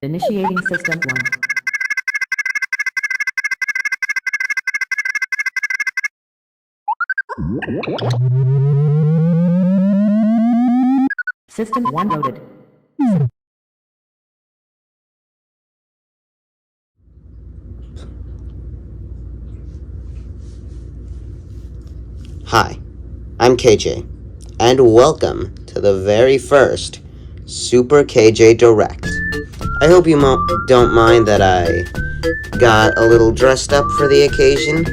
Initiating System 1. System 1 loaded. Hi, I'm KJ, and welcome to the very first SuperKJ Direct. I hope you don't mind that I got a little dressed up for the occasion.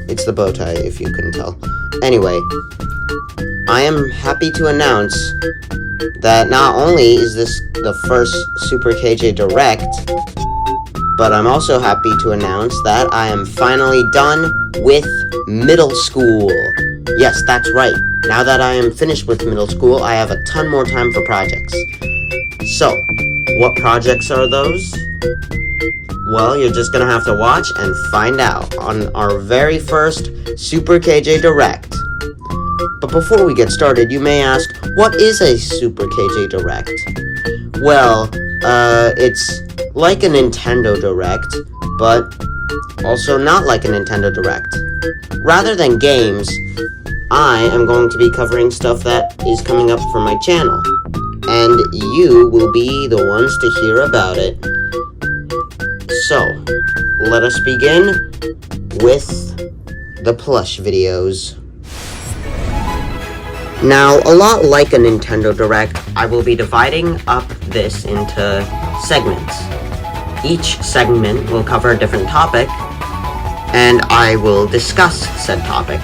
It's the bow tie, if you couldn't tell. Anyway, I am happy to announce that not only is this the first SuperKJ Direct, but I'm also happy to announce that I am finally done with middle school. Yes, that's right. Now that I am finished with middle school, I have a ton more time for projects. So, what projects are those? Well, you're just gonna have to watch and find out on our very first SuperKJ Direct. But before we get started, you may ask, what is a SuperKJ Direct? Well, it's like a Nintendo Direct, but also not like a Nintendo Direct. Rather than games, I am going to be covering stuff that is coming up from my channel, and you will be the ones to hear about it. So, let us begin with the plush videos. Now, a lot like a Nintendo Direct, I will be dividing up this into segments. Each segment will cover a different topic, and I will discuss said topic.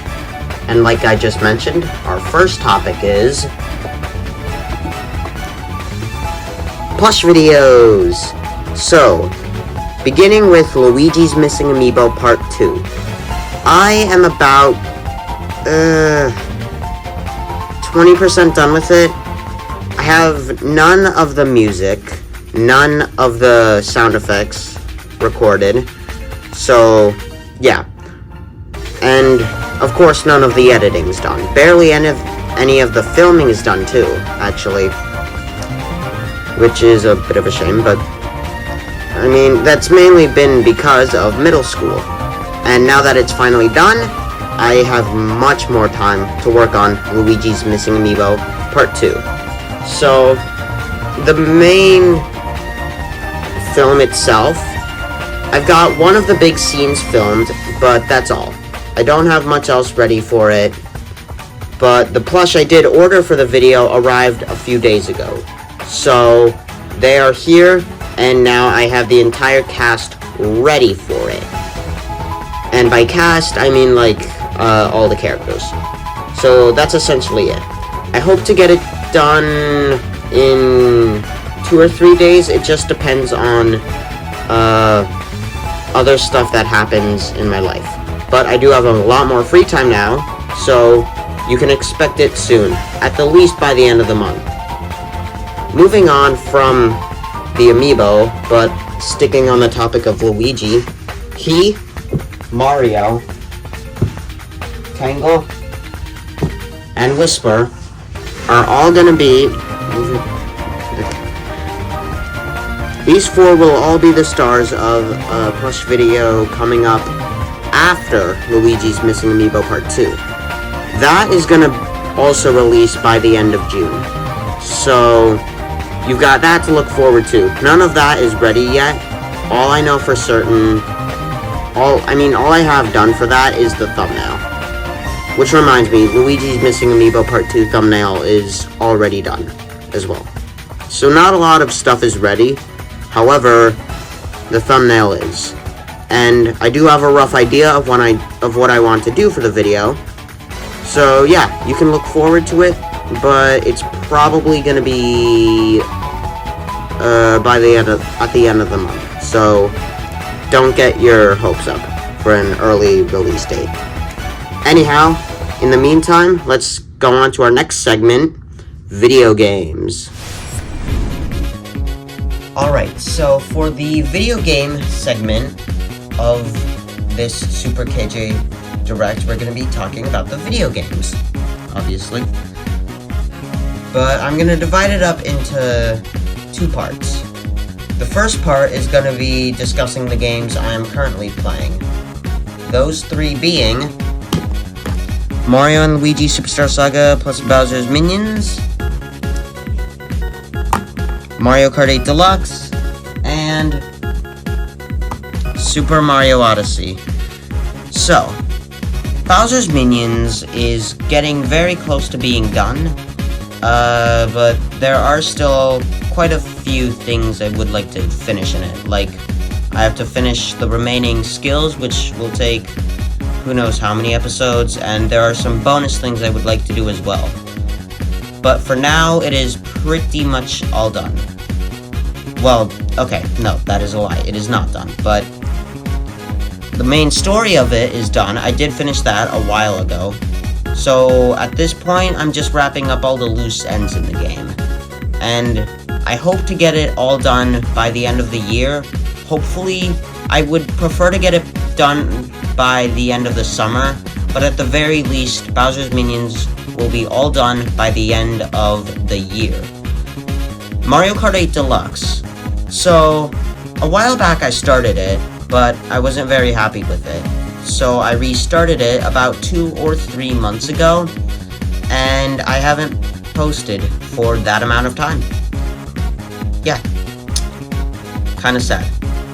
And like I just mentioned, our first topic is plush videos. So, beginning with Luigi's Missing Amiibo Part 2. I am about 20% done with it. I have none of the music, none of the sound effects recorded. So, yeah. And, of course, none of the editing's done. Barely any of the filming is done, too, actually. Which is a bit of a shame, but I mean, that's mainly been because of middle school. And now that it's finally done, I have much more time to work on Luigi's Missing Amiibo Part 2. So, the main film itself, I've got one of the big scenes filmed, but that's all. I don't have much else ready for it, but the plush I did order for the video arrived a few days ago. So, they are here, and now I have the entire cast ready for it. And by cast, I mean like all the characters. So that's essentially it. I hope to get it done in 2 or 3 days. It just depends on other stuff that happens in my life. But I do have a lot more free time now, so you can expect it soon, at the least by the end of the month. Moving on from the amiibo, but sticking on the topic of Luigi, he, Mario, Tangle, and Whisper are all gonna be... These four will all be the stars of a plush video coming up after Luigi's Missing Amiibo Part 2. That is gonna also release by the end of June. So, you've got that to look forward to. None of that is ready yet. All I know for certain... all I have done for that is the thumbnail. Which reminds me, Luigi's Missing Amiibo Part 2 thumbnail is already done as well. So not a lot of stuff is ready. However, the thumbnail is. And I do have a rough idea of what I want to do for the video. So yeah, you can look forward to it, but it's probably gonna be at the end of the month. So don't get your hopes up for an early release date. Anyhow, in the meantime, let's go on to our next segment, video games. Alright, so for the video game segment of this SuperKJ Direct, we're going to be talking about the video games, obviously. But I'm going to divide it up into two parts. The first part is going to be discussing the games I am currently playing. Those three being Mario and Luigi Superstar Saga plus Bowser's Minions, Mario Kart 8 Deluxe, and Super Mario Odyssey. So, Bowser's Minions is getting very close to being done, but there are still quite a few things I would like to finish in it. Like, I have to finish the remaining skills, which will take who knows how many episodes, and there are some bonus things I would like to do as well. But for now, it is pretty much all done. Well, okay, no, that is a lie. It is not done, but the main story of it is done. I did finish that a while ago. So at this point, I'm just wrapping up all the loose ends in the game. And I hope to get it all done by the end of the year. Hopefully, I would prefer to get it done by the end of the summer, but at the very least, Bowser's Minions will be all done by the end of the year. Mario Kart 8 Deluxe. So, a while back I started it, but I wasn't very happy with it. So I restarted it about 2 or 3 months ago, and I haven't posted for that amount of time. Yeah. Kinda sad.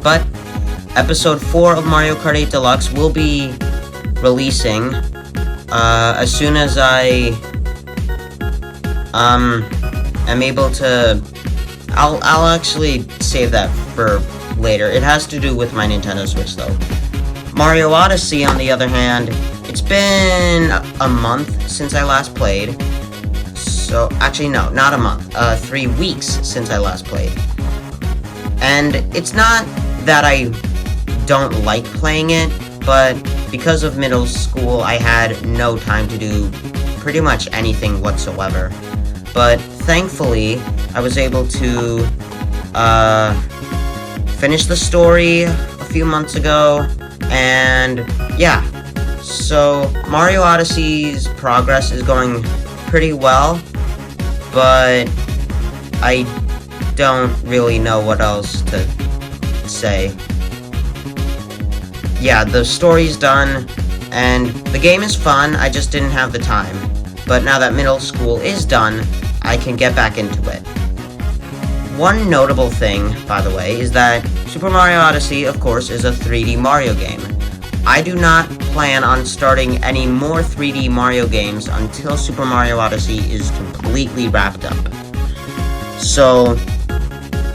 But Episode 4 of Mario Kart 8 Deluxe will be releasing as soon as I am able to. I'll actually save that for later. It has to do with my Nintendo Switch though. Mario Odyssey, on the other hand, it's been a month since I last played. So actually no, not a month. 3 weeks since I last played. And it's not that I don't like playing it, but because of middle school, I had no time to do pretty much anything whatsoever. But thankfully, I was able to finish the story a few months ago, and yeah. So Mario Odyssey's progress is going pretty well, but I don't really know what else to say. Yeah, the story's done, and the game is fun, I just didn't have the time. But now that middle school is done, I can get back into it. One notable thing, by the way, is that Super Mario Odyssey, of course, is a 3D Mario game. I do not plan on starting any more 3D Mario games until Super Mario Odyssey is completely wrapped up. So,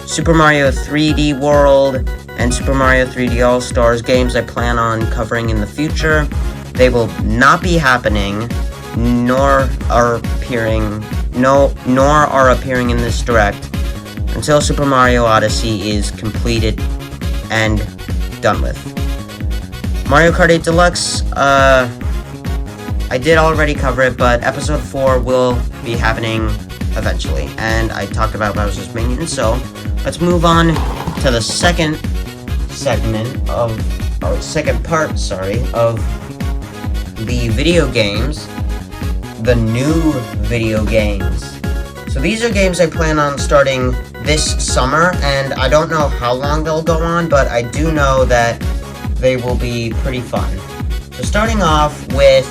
Super Mario 3D World and Super Mario 3D All-Stars games I plan on covering in the future, they will not be happening, nor are appearing in this direct until Super Mario Odyssey is completed and done with. Mario Kart 8 Deluxe, I did already cover it, but Episode 4 will be happening eventually, and I talked about Bowser's Minions, so let's move on to the second part of the video games, the new video games. So these are games I plan on starting this summer, and I don't know how long they'll go on, but I do know that they will be pretty fun. So starting off with,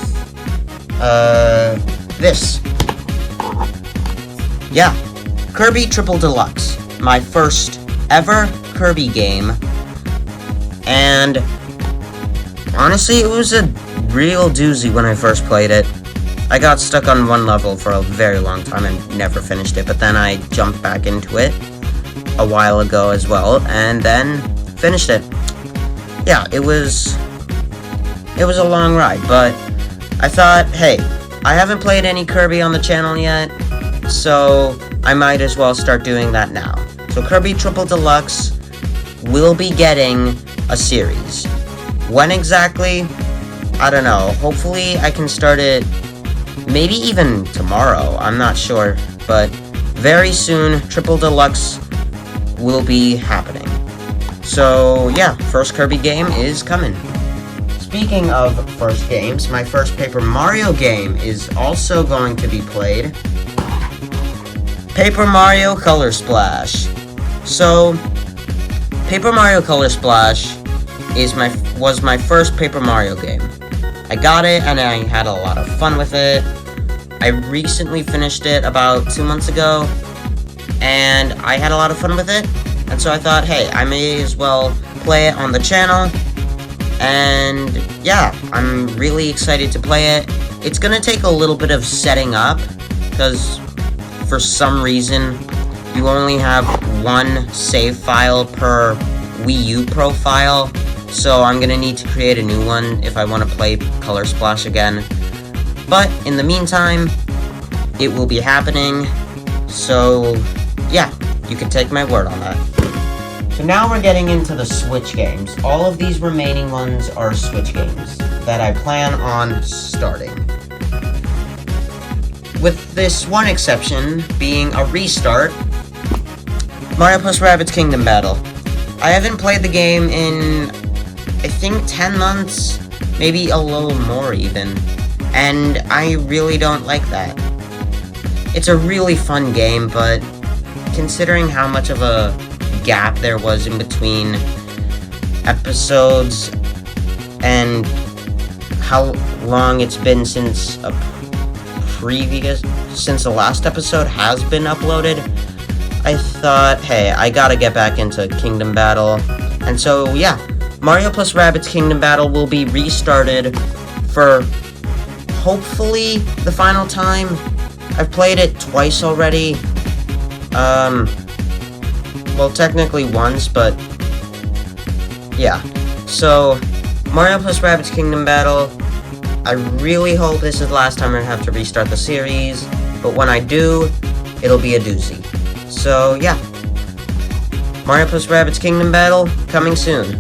this. Yeah, Kirby Triple Deluxe. My first ever Kirby game. And honestly, it was a real doozy when I first played it. I got stuck on one level for a very long time and never finished it, but then I jumped back into it a while ago as well, and then finished it. Yeah, it was a long ride, but I thought, hey, I haven't played any Kirby on the channel yet, so I might as well start doing that now. So Kirby Triple Deluxe will be getting a series. When exactly? I don't know. Hopefully I can start it maybe even tomorrow. I'm not sure, but very soon Triple Deluxe will be happening. So yeah, first Kirby game is coming. Speaking of first games, my first Paper Mario game is also going to be played. Paper Mario Color Splash. So, Paper Mario Color Splash was my first Paper Mario game. I got it and I had a lot of fun with it. I recently finished it about 2 months ago, and I had a lot of fun with it. And so I thought, hey, I may as well play it on the channel. And yeah, I'm really excited to play it. It's gonna take a little bit of setting up, because for some reason, you only have one save file per Wii U profile. So I'm gonna need to create a new one if I want to play Color Splash again. But in the meantime, it will be happening. So yeah, you can take my word on that. So now we're getting into the Switch games. All of these remaining ones are Switch games that I plan on starting. With this one exception being a restart, Mario + Rabbids Kingdom Battle. I haven't played the game in, I think, 10 months, maybe a little more even, and I really don't like that. It's a really fun game, but considering how much of a gap there was in between episodes and how long it's been since the last episode has been uploaded, I thought, hey, I gotta get back into Kingdom Battle. And so yeah, Mario + Rabbids Kingdom Battle will be restarted for hopefully the final time. I've played it twice already. Well, technically once, but yeah. So, Mario + Rabbids Kingdom Battle, I really hope this is the last time I have to restart the series, but when I do, it'll be a doozy. So, yeah. Mario + Rabbids Kingdom Battle, coming soon.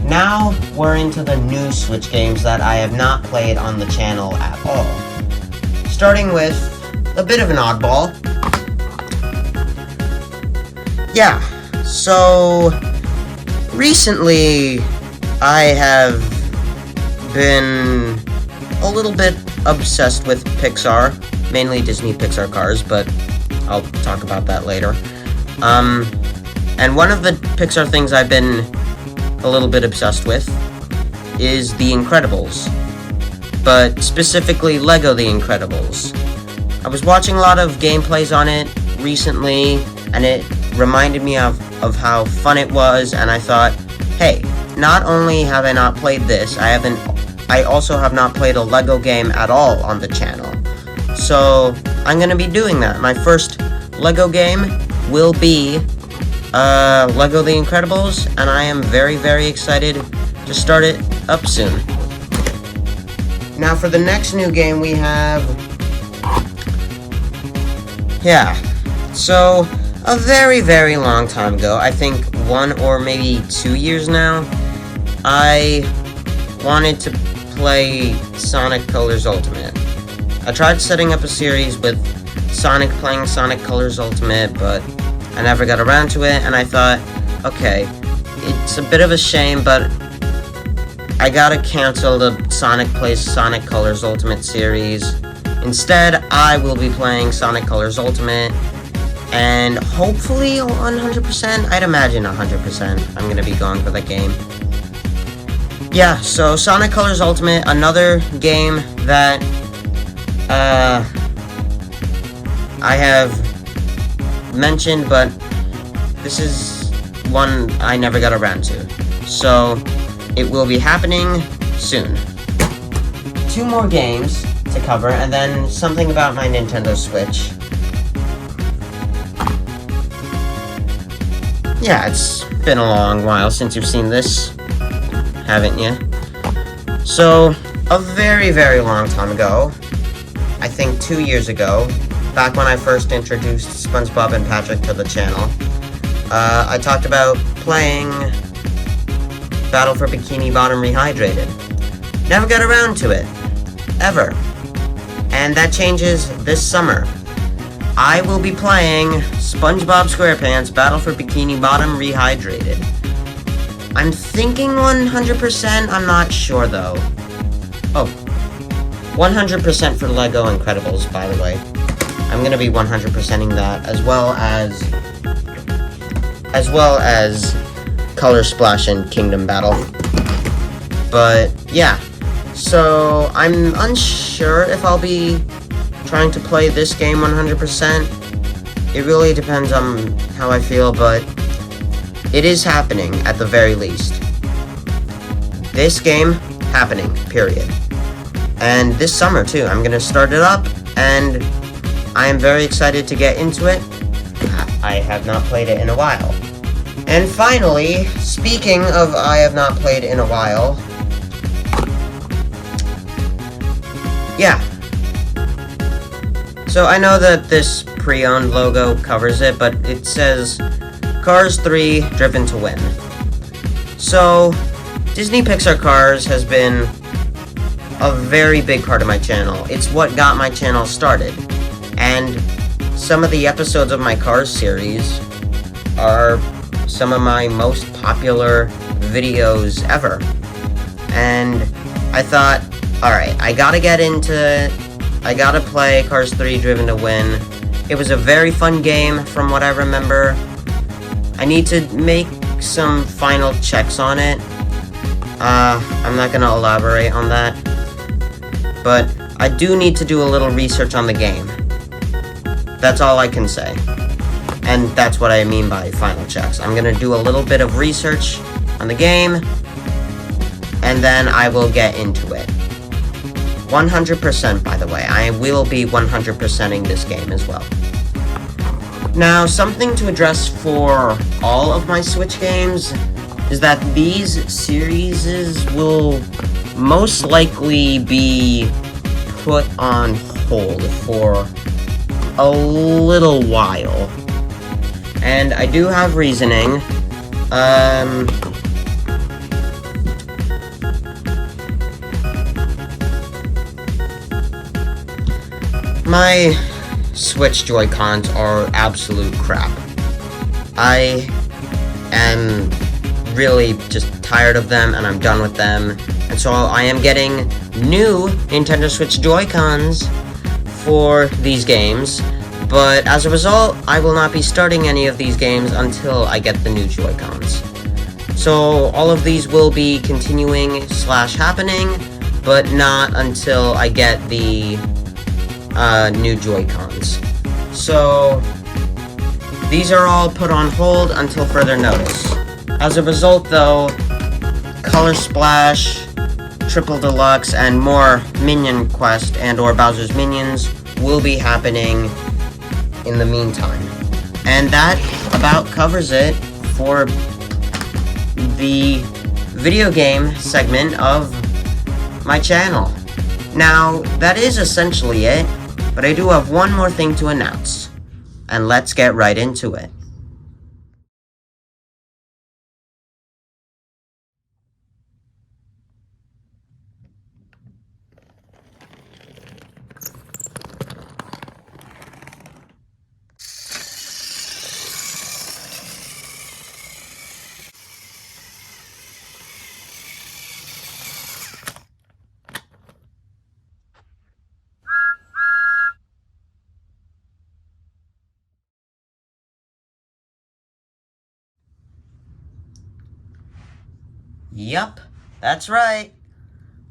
Now, we're into the new Switch games that I have not played on the channel at all. Starting with a bit of an oddball. Yeah, so recently I have been a little bit obsessed with Pixar, mainly Disney Pixar cars, but I'll talk about that later. And one of the Pixar things I've been a little bit obsessed with is The Incredibles, but specifically Lego The Incredibles. I was watching a lot of gameplays on it recently, and it reminded me of how fun it was, and I thought, hey, not only have I not played this, I also have not played a Lego game at all on the channel. So, I'm gonna be doing that. My first Lego game will be Lego The Incredibles, and I am very, very excited to start it up soon. Now for the next new game we have... Yeah, so a very, very long time ago, I think 1 or maybe 2 years now, I wanted to play Sonic Colors Ultimate. I tried setting up a series with Sonic playing Sonic Colors Ultimate, but I never got around to it, and I thought, okay, it's a bit of a shame, but I gotta cancel the Sonic Plays Sonic Colors Ultimate series. Instead, I will be playing Sonic Colors Ultimate, and hopefully 100%, I'd imagine 100%, I'm gonna be going for that game. Yeah, so Sonic Colors Ultimate, another game that, I have mentioned, but this is one I never got around to. So, it will be happening soon. 2 more games to cover, and then something about my Nintendo Switch. Yeah, it's been a long while since you've seen this, haven't you? So, a very, very long time ago, I think 2 years ago, back when I first introduced SpongeBob and Patrick to the channel, I talked about playing Battle for Bikini Bottom Rehydrated. Never got around to it. Ever. And that changes this summer. I will be playing SpongeBob SquarePants Battle for Bikini Bottom Rehydrated. I'm thinking 100%, I'm not sure though. Oh, 100% for Lego Incredibles, by the way. I'm gonna be 100%ing that, as well as as well as Color Splash and Kingdom Battle. But yeah, so I'm unsure if I'll be trying to play this game 100%. It really depends on how I feel, but it is happening at the very least. This game, happening, period. And this summer too, I'm gonna start it up, and I am very excited to get into it. I have not played it in a while. And finally, speaking of I have not played in a while, yeah. So I know that this pre-owned logo covers it, but it says Cars 3 Driven to Win. So Disney Pixar Cars has been a very big part of my channel. It's what got my channel started. And some of the episodes of my Cars series are some of my most popular videos ever. And I thought, alright, I gotta play Cars 3 Driven to Win. It was a very fun game from what I remember. I need to make some final checks on it. I'm not gonna elaborate on that. But I do need to do a little research on the game. That's all I can say. And that's what I mean by final checks. I'm gonna do a little bit of research on the game, and then I will get into it. 100%, by the way. I will be 100%ing this game as well. Now, something to address for all of my Switch games is that these series will most likely be put on hold for a little while. And I do have reasoning. My Switch Joy-Cons are absolute crap. I am really just tired of them, and I'm done with them. And so I am getting new Nintendo Switch Joy-Cons for these games. But as a result, I will not be starting any of these games until I get the new Joy-Cons. So all of these will be continuing / happening, but not until I get the new Joy-Cons. So these are all put on hold until further notice. As a result, though, Color Splash, Triple Deluxe, and more Minion Quest and or Bowser's Minions will be happening in the meantime. And that about covers it for the video game segment of my channel. Now, that is essentially it, but I do have one more thing to announce. And let's get right into it. Yup, that's right.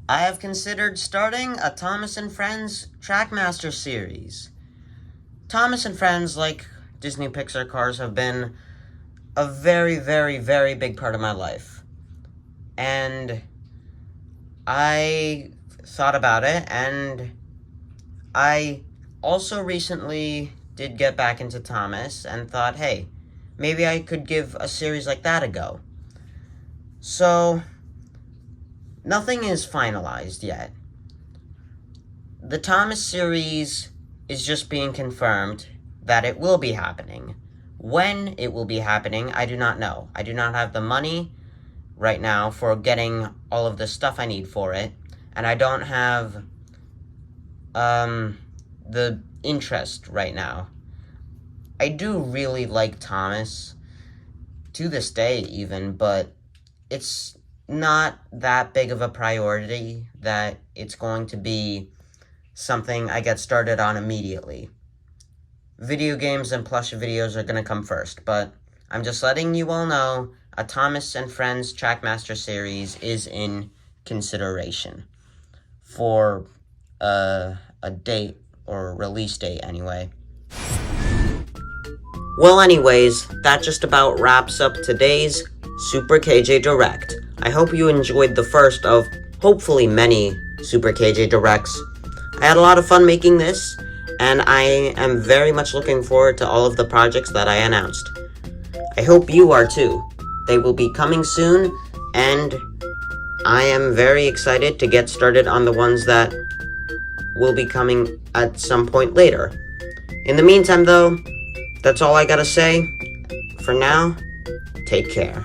I have considered starting a Thomas & Friends Trackmaster series. Thomas & Friends, like Disney Pixar Cars, have been a very, very, very big part of my life. And I thought about it, and I also recently did get back into Thomas and thought, hey, maybe I could give a series like that a go. So, nothing is finalized yet. The Thomas series is just being confirmed that it will be happening. When it will be happening, I do not know. I do not have the money right now for getting all of the stuff I need for it, and I don't have the interest right now. I do really like Thomas, to this day even, but it's not that big of a priority that it's going to be something I get started on immediately. Video games and plush videos are going to come first, but I'm just letting you all know a Thomas and Friends Trackmaster series is in consideration for a date or release date anyway. Well, anyways, that just about wraps up today's SuperKJ Direct. I hope you enjoyed the first of hopefully many SuperKJ Directs. I had a lot of fun making this, and I am very much looking forward to all of the projects that I announced. I hope you are too. They will be coming soon, and I am very excited to get started on the ones that will be coming at some point later. In the meantime, though, that's all I gotta say. For now, take care.